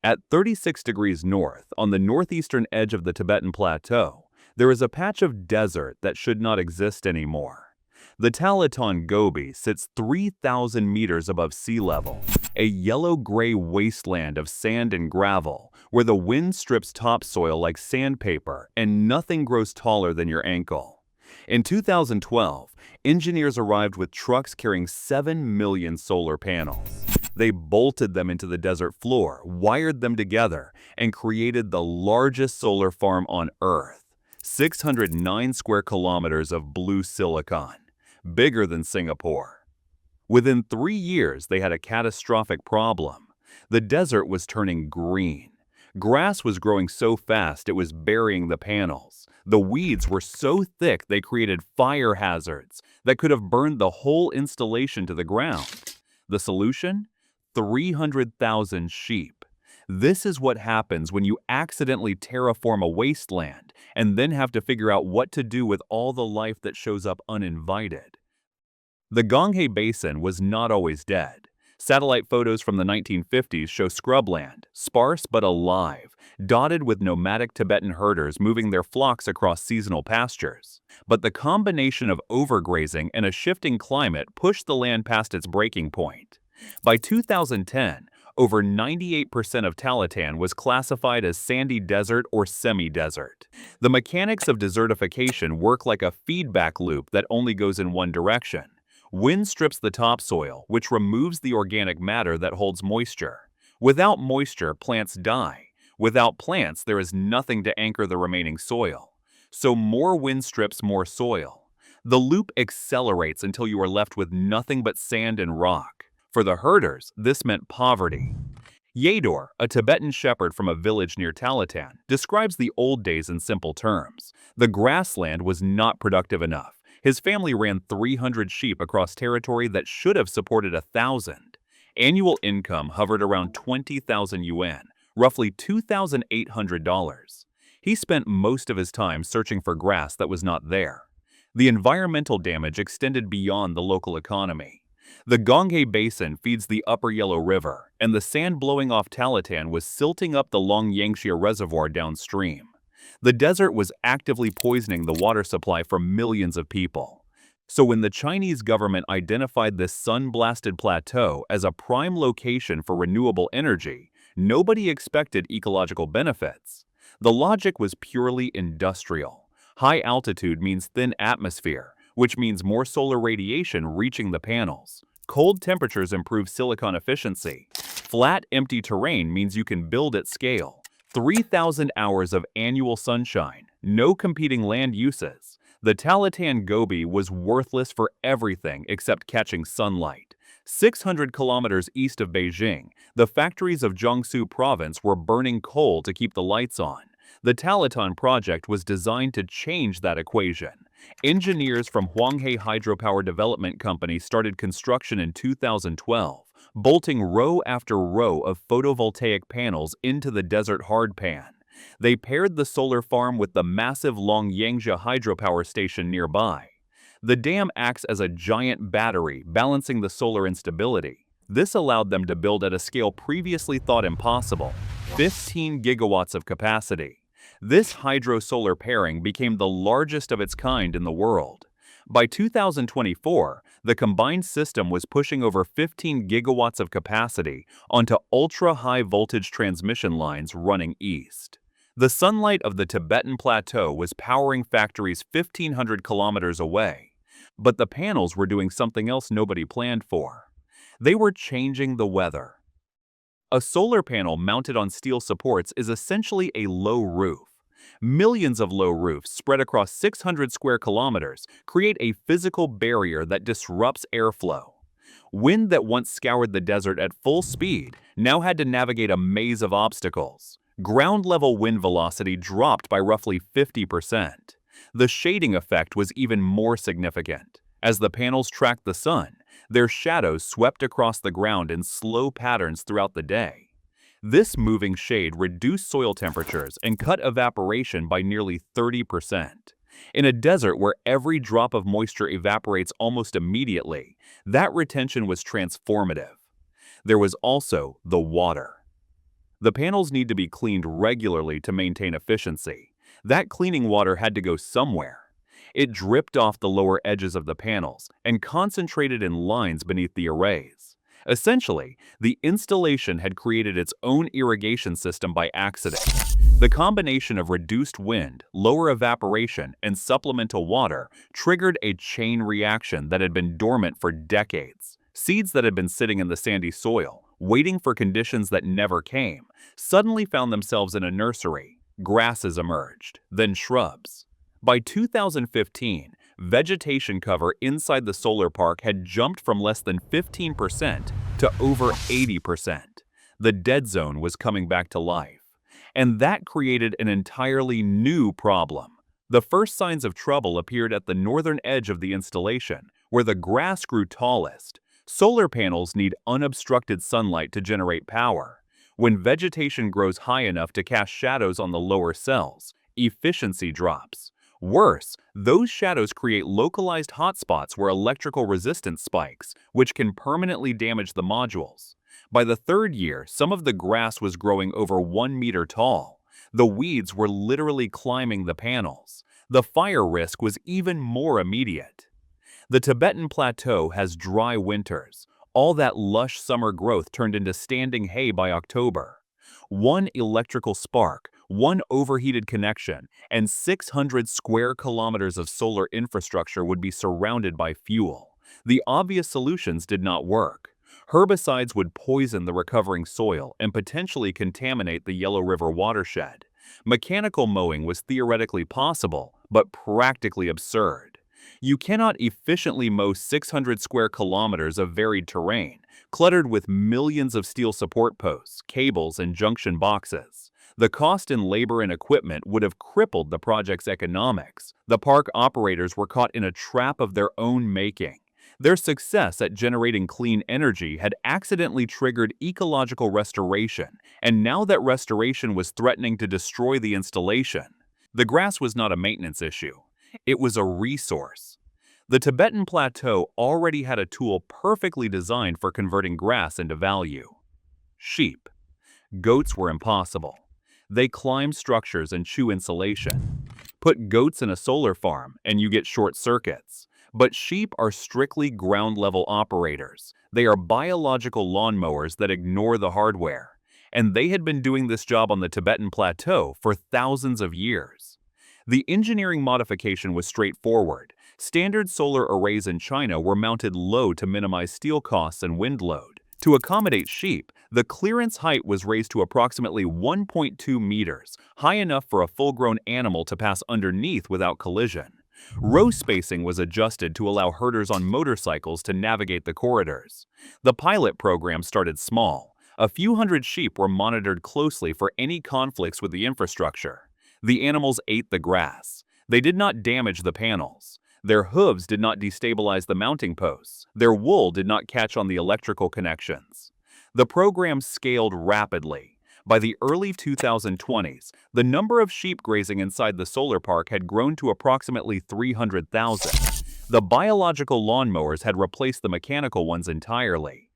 At 36 degrees north, on the northeastern edge of the Tibetan Plateau, there is a patch of desert that should not exist anymore. The Talatan Gobi sits 3,000 meters above sea level, a yellow-gray wasteland of sand and gravel where the wind strips topsoil like sandpaper and nothing grows taller than your ankle. In 2012, engineers arrived with trucks carrying 7 million solar panels. They bolted them into the desert floor, wired them together, and created the largest solar farm on Earth, 609 square kilometers of blue silicon, bigger than Singapore. Within 3 years, they had a catastrophic problem. The desert was turning green. Grass was growing so fast it was burying the panels. The weeds were so thick they created fire hazards that could have burned the whole installation to the ground. The solution? 300,000 sheep. This is what happens when you accidentally terraform a wasteland and then have to figure out what to do with all the life that shows up uninvited. The Qinghai Basin was not always dead. Satellite photos from the 1950s show scrubland, sparse but alive, dotted with nomadic Tibetan herders moving their flocks across seasonal pastures. But the combination of overgrazing and a shifting climate pushed the land past its breaking point. By 2010, over 98% of Talatan was classified as sandy desert or semi-desert. The mechanics of desertification work like a feedback loop that only goes in one direction. Wind strips the topsoil, which removes the organic matter that holds moisture. Without moisture, plants die. Without plants, there is nothing to anchor the remaining soil. So more wind strips more soil. The loop accelerates until you are left with nothing but sand and rock. For the herders, this meant poverty. Yador, a Tibetan shepherd from a village near Talatan, describes the old days in simple terms. The grassland was not productive enough. His family ran 300 sheep across territory that should have supported 1,000. Annual income hovered around 20,000 yuan, roughly $2,800. He spent most of his time searching for grass that was not there. The environmental damage extended beyond the local economy. The Qinghai Basin feeds the Upper Yellow River, and the sand blowing off Talatan was silting up the Longyangxia Reservoir downstream. The desert was actively poisoning the water supply for millions of people. So when the Chinese government identified this sun-blasted plateau as a prime location for renewable energy, nobody expected ecological benefits. The logic was purely industrial. High altitude means thin atmosphere, which means more solar radiation reaching the panels. Cold temperatures improve silicon efficiency. Flat, empty terrain means you can build at scale. 3,000 hours of annual sunshine, no competing land uses. The Talatan Gobi was worthless for everything except catching sunlight. 600 kilometers east of Beijing, the factories of Jiangsu province were burning coal to keep the lights on. The Talatan project was designed to change that equation. Engineers from Qinghai Hydropower Development Company started construction in 2012. Bolting row after row of photovoltaic panels into the desert hardpan. They paired the solar farm with the massive Longyangxia hydropower station nearby. The dam acts as a giant battery, balancing the solar instability. This allowed them to build at a scale previously thought impossible, 15 gigawatts of capacity. This hydro-solar pairing became the largest of its kind in the world. By 2024, the combined system was pushing over 15 gigawatts of capacity onto ultra-high voltage transmission lines running east. The sunlight of the Tibetan Plateau was powering factories 1,500 kilometers away. But the panels were doing something else nobody planned for. They were changing the weather. A solar panel mounted on steel supports is essentially a low roof. Millions of low roofs spread across 600 square kilometers create a physical barrier that disrupts airflow. Wind that once scoured the desert at full speed now had to navigate a maze of obstacles. Ground-level wind velocity dropped by roughly 50%. The shading effect was even more significant. As the panels tracked the sun, their shadows swept across the ground in slow patterns throughout the day. This moving shade reduced soil temperatures and cut evaporation by nearly 30%. In a desert where every drop of moisture evaporates almost immediately, that retention was transformative. There was also the water. The panels need to be cleaned regularly to maintain efficiency. That cleaning water had to go somewhere. It dripped off the lower edges of the panels and concentrated in lines beneath the arrays. Essentially, the installation had created its own irrigation system by accident. The combination of reduced wind, lower evaporation, and supplemental water triggered a chain reaction that had been dormant for decades. Seeds that had been sitting in the sandy soil, waiting for conditions that never came, suddenly found themselves in a nursery. Grasses emerged, then shrubs. By 2015, vegetation cover inside the solar park had jumped from less than 15% to over 80%. The dead zone was coming back to life. And that created an entirely new problem. The first signs of trouble appeared at the northern edge of the installation, where the grass grew tallest. Solar panels need unobstructed sunlight to generate power. When vegetation grows high enough to cast shadows on the lower cells, efficiency drops. Worse, those shadows create localized hotspots where electrical resistance spikes, which can permanently damage the modules. By the third year, some of the grass was growing over 1 meter tall. The weeds were literally climbing the panels. The fire risk was even more immediate. The Tibetan Plateau has dry winters. All that lush summer growth turned into standing hay by October. One electrical spark, one overheated connection, and 600 square kilometers of solar infrastructure would be surrounded by fuel. The obvious solutions did not work. Herbicides would poison the recovering soil and potentially contaminate the Yellow River watershed. Mechanical mowing was theoretically possible, but practically absurd. You cannot efficiently mow 600 square kilometers of varied terrain, cluttered with millions of steel support posts, cables, and junction boxes. The cost in labor and equipment would have crippled the project's economics. The park operators were caught in a trap of their own making. Their success at generating clean energy had accidentally triggered ecological restoration, and now that restoration was threatening to destroy the installation. The grass was not a maintenance issue. It was a resource. The Tibetan Plateau already had a tool perfectly designed for converting grass into value. Sheep. Goats were impossible. They climb structures and chew insulation. Put goats in a solar farm and you get short circuits. But sheep are strictly ground-level operators. They are biological lawnmowers that ignore the hardware. And they had been doing this job on the Tibetan Plateau for thousands of years. The engineering modification was straightforward. Standard solar arrays in China were mounted low to minimize steel costs and wind load. To accommodate sheep, the clearance height was raised to approximately 1.2 meters, high enough for a full-grown animal to pass underneath without collision. Row spacing was adjusted to allow herders on motorcycles to navigate the corridors. The pilot program started small. A few hundred sheep were monitored closely for any conflicts with the infrastructure. The animals ate the grass. They did not damage the panels. Their hooves did not destabilize the mounting posts. Their wool did not catch on the electrical connections. The program scaled rapidly. By the early 2020s, the number of sheep grazing inside the solar park had grown to approximately 300,000. The biological lawnmowers had replaced the mechanical ones entirely.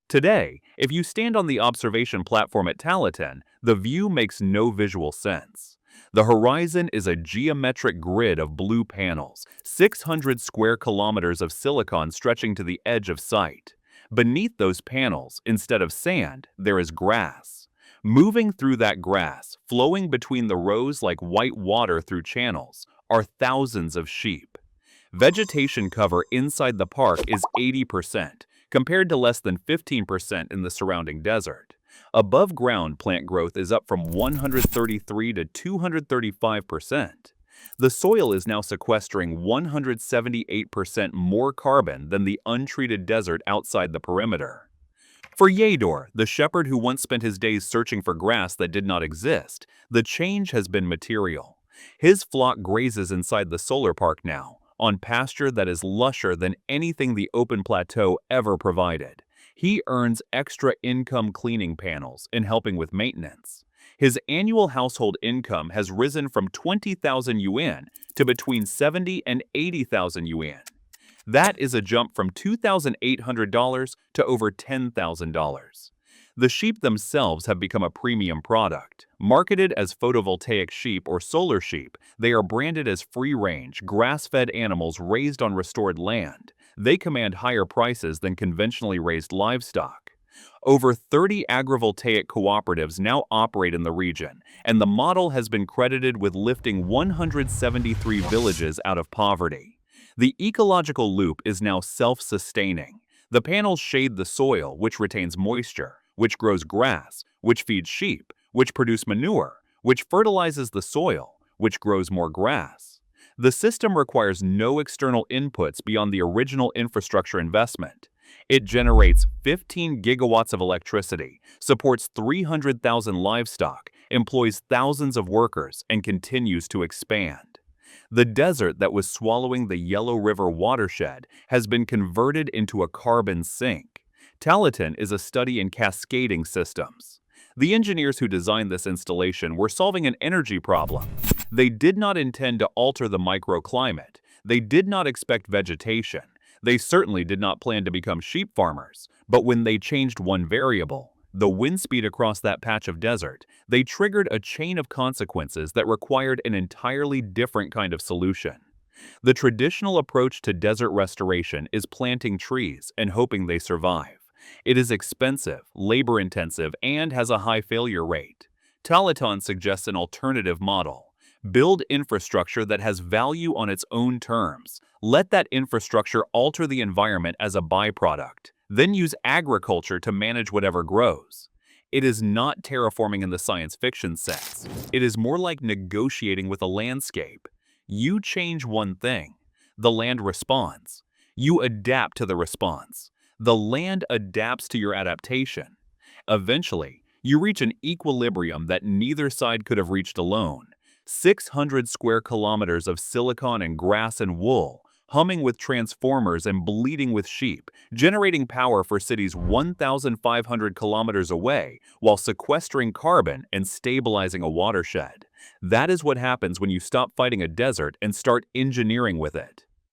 Today, if you stand on the observation platform at Talatan, the view makes no visual sense. The horizon is a geometric grid of blue panels, 600 square kilometers of silicon stretching to the edge of sight. Beneath those panels, instead of sand, there is grass. Moving through that grass, flowing between the rows like white water through channels, are thousands of sheep. Vegetation cover inside the park is 80%, compared to less than 15% in the surrounding desert. Above ground plant growth is up from 133 to 235%. The soil is now sequestering 178% more carbon than the untreated desert outside the perimeter. For Yador, the shepherd who once spent his days searching for grass that did not exist, the change has been material. His flock grazes inside the solar park now, on pasture that is lusher than anything the open plateau ever provided. He earns extra income cleaning panels and helping with maintenance. His annual household income has risen from 20,000 yuan to between 70 and 80,000 yuan. That is a jump from $2,800 to over $10,000. The sheep themselves have become a premium product. Marketed as photovoltaic sheep or solar sheep, they are branded as free-range, grass-fed animals raised on restored land. They command higher prices than conventionally raised livestock. Over 30 agrivoltaic cooperatives now operate in the region, and the model has been credited with lifting 173 villages out of poverty. The ecological loop is now self-sustaining. The panels shade the soil, which retains moisture, which grows grass, which feeds sheep, which produce manure, which fertilizes the soil, which grows more grass. The system requires no external inputs beyond the original infrastructure investment. It generates 15 gigawatts of electricity, supports 300,000 livestock, employs thousands of workers, and continues to expand. The desert that was swallowing the Yellow River watershed has been converted into a carbon sink. Talatan is a study in cascading systems. The engineers who designed this installation were solving an energy problem. They did not intend to alter the microclimate. They did not expect vegetation. They certainly did not plan to become sheep farmers. But when they changed one variable, the wind speed across that patch of desert, they triggered a chain of consequences that required an entirely different kind of solution. The traditional approach to desert restoration is planting trees and hoping they survive. It is expensive, labor-intensive, and has a high failure rate. Talatan suggests an alternative model. Build infrastructure that has value on its own terms. Let that infrastructure alter the environment as a byproduct. Then use agriculture to manage whatever grows. It is not terraforming in the science fiction sense. It is more like negotiating with a landscape. You change one thing. The land responds. You adapt to the response. The land adapts to your adaptation. Eventually, you reach an equilibrium that neither side could have reached alone. 600 square kilometers of silicon and grass and wool, humming with transformers and bleating with sheep, generating power for cities 1,500 kilometers away while sequestering carbon and stabilizing a watershed. That is what happens when you stop fighting a desert and start engineering with it.